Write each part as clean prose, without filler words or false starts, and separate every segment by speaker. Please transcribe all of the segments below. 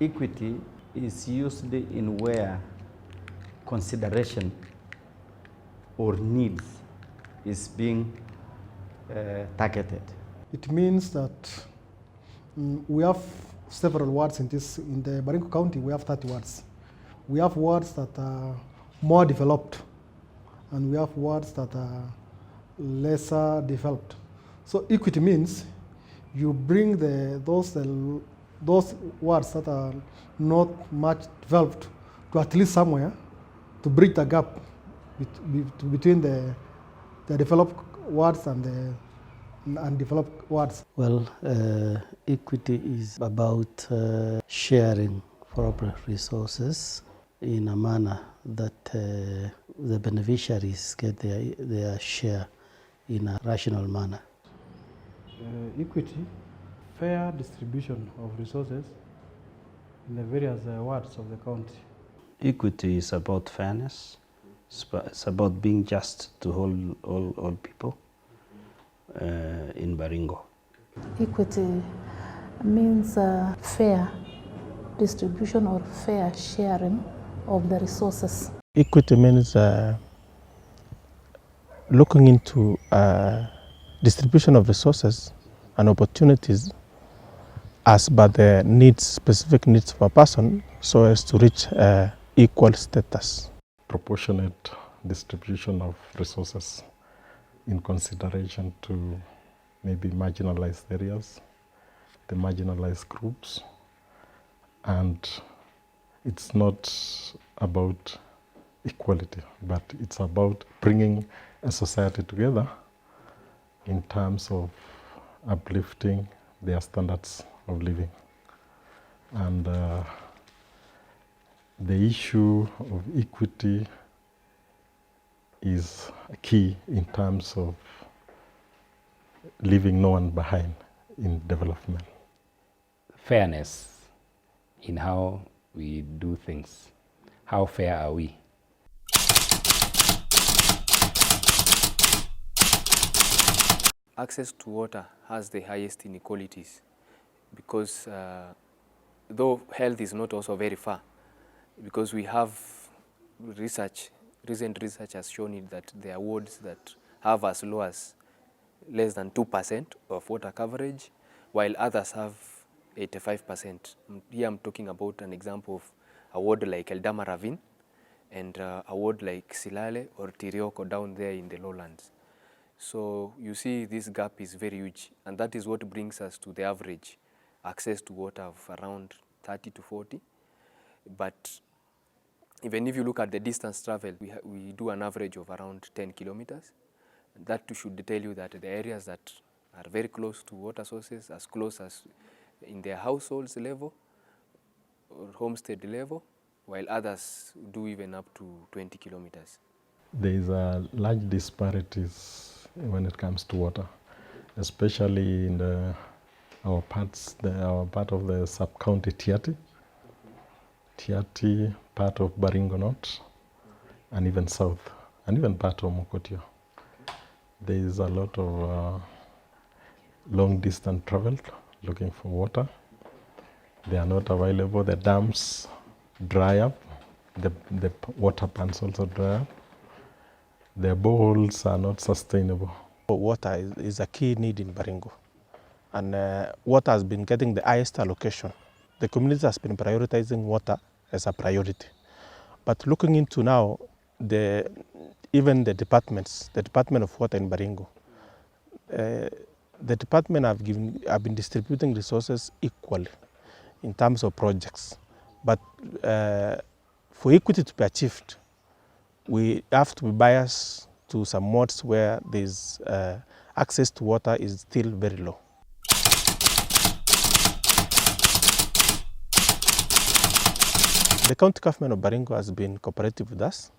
Speaker 1: Equity is used in where consideration or needs is being targeted.
Speaker 2: It means that we have several wards in the Baringo County. We have 30 wards. We have wards that are more developed, and we have wards that are lesser developed. So equity means you bring those wards that are not much developed to at least somewhere to bridge the gap between the developed wards and the undeveloped wards.
Speaker 3: Well, equity is about sharing proper resources in a manner that the beneficiaries get their share in a rational manner.
Speaker 4: Equity, fair distribution of resources in the various wards of the county.
Speaker 5: Equity is about fairness. It's about being just to all people in Baringo.
Speaker 6: Equity means fair distribution or fair sharing of the resources.
Speaker 7: Equity means looking into distribution of resources and opportunities as per the specific needs of a person, so as to reach equal status.
Speaker 8: Proportionate distribution of resources in consideration to maybe marginalized areas, the marginalized groups, and it's not about equality, but it's about bringing a society together in terms of uplifting their standards of living. And the issue of equity is key in terms of leaving no one behind in development.
Speaker 9: Fairness in how we do things. How fair are we?
Speaker 10: Access to water has the highest inequalities because though health is not also very far, because we have recent research has shown it that there are wards that have as low as less than 2% of water coverage, while others have 85%. Here I'm talking about an example of a ward like Eldama Ravine and a ward like Silale or Tirioko down there in the lowlands. So you see this gap is very huge, and that is what brings us to the average access to water of around 30 to 40. But even if you look at the distance traveled, we do an average of around 10 kilometers. That should tell you that the areas that are very close to water sources, as close as in their households level or homestead level, while others do even up to 20 kilometers.
Speaker 8: There is a large disparities when it comes to water, especially in our part of the sub-county Tiati, part of Baringo North, and even south, and even part of Mokotio. There is a lot of long distance travel looking for water. They are not available. The dams dry up. The water pans also dry up. The boreholes are not sustainable.
Speaker 7: Water is a key need in Baringo, and water has been getting the highest allocation. The community has been prioritizing water as a priority. But looking into now, even the departments, the Department of Water in Baringo, the department have been distributing resources equally in terms of projects. But for equity to be achieved, we have to be biased to some wards where there's access to water is still very low. The county government of Baringo has been cooperative with us.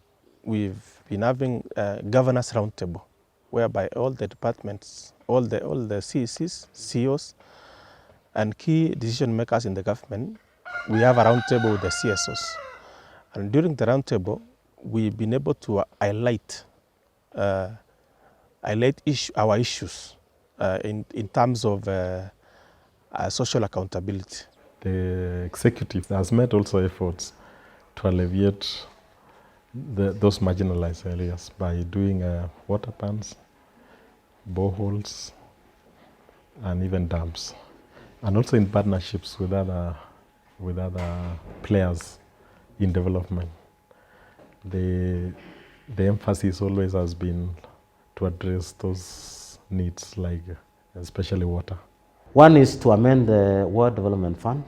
Speaker 7: We've been having a governance roundtable whereby all the departments, all the CECs, CEOs, and key decision makers in the government, we have a roundtable with the CSOs. And during the roundtable, we've been able to highlight our issues in terms of social accountability.
Speaker 8: The executive has made also efforts to alleviate those marginalized areas by doing water pans, boreholes, and even dams, and also in partnerships with other players in development. The emphasis always has been to address those needs, like especially water.
Speaker 3: One is to amend the World Development Fund.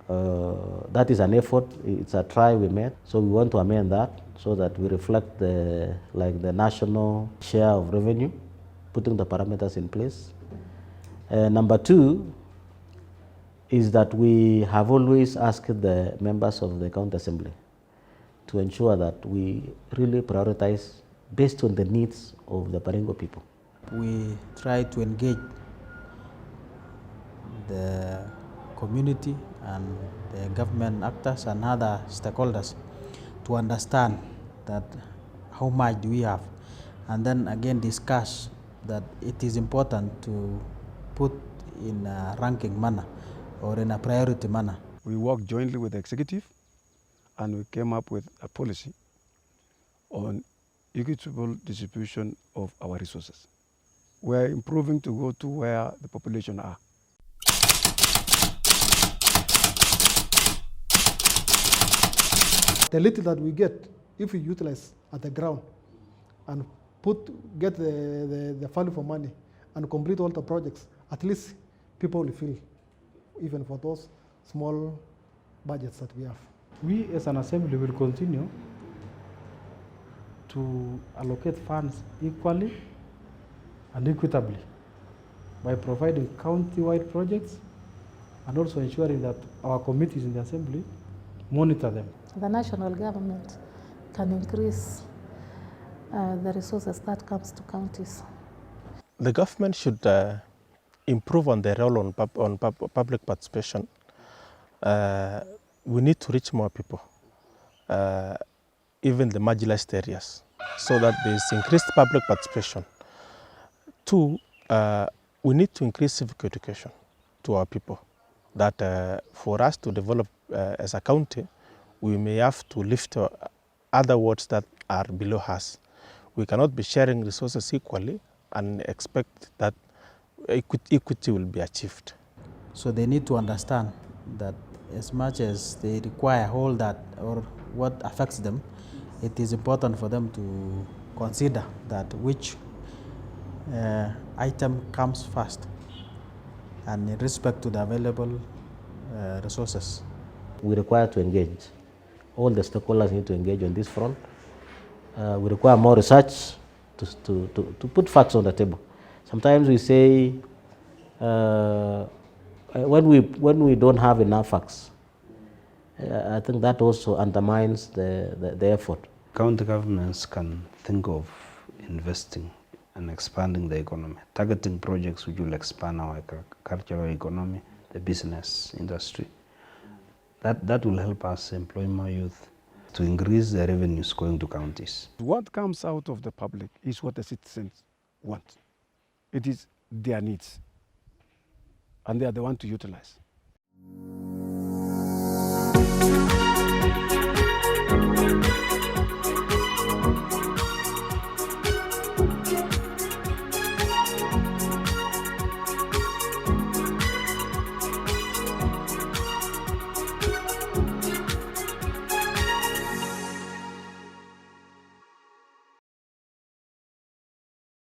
Speaker 3: That is an effort. It's a try we made. So we want to amend that so that we reflect the national share of revenue, putting the parameters in place. Number two is that we have always asked the members of the county assembly to ensure that we really prioritize based on the needs of the Baringo people.
Speaker 4: We try to engage the community and the government actors and other stakeholders to understand that how much do we have, and then again discuss that it is important to put in a ranking manner or in a priority manner.
Speaker 11: We worked jointly with the executive and we came up with a policy on equitable distribution of our resources. We're improving to go to where the population are.
Speaker 2: The little that we get, if we utilize at the ground and get the value for money and complete all the projects, at least people will feel, even for those small budgets that we have.
Speaker 4: We as an assembly will continue to allocate funds equally and equitably by providing county-wide projects and also ensuring that our committees in the assembly monitor them.
Speaker 6: The national government can increase the resources that comes to counties.
Speaker 7: The government should improve on their role on public participation. We need to reach more people, even the marginalized areas, so that there is increased public participation. Two, we need to increase civic education to our people, that for us to develop as a county, we may have to lift other wards that are below us. We cannot be sharing resources equally and expect that equity will be achieved.
Speaker 4: So they need to understand that as much as they require all that or what affects them, it is important for them to consider that which item comes first and in respect to the available resources.
Speaker 3: We require to engage. All the stakeholders need to engage on this front. We require more research to put facts on the table. Sometimes we say when we don't have enough facts, I think that also undermines the effort.
Speaker 5: County governments can think of investing and expanding the economy, targeting projects which will expand our agricultural economy, the business industry. That will help us employ more youth to increase the revenues going to counties.
Speaker 11: What comes out of the public is what the citizens want. It is their needs, and they are the ones to utilize.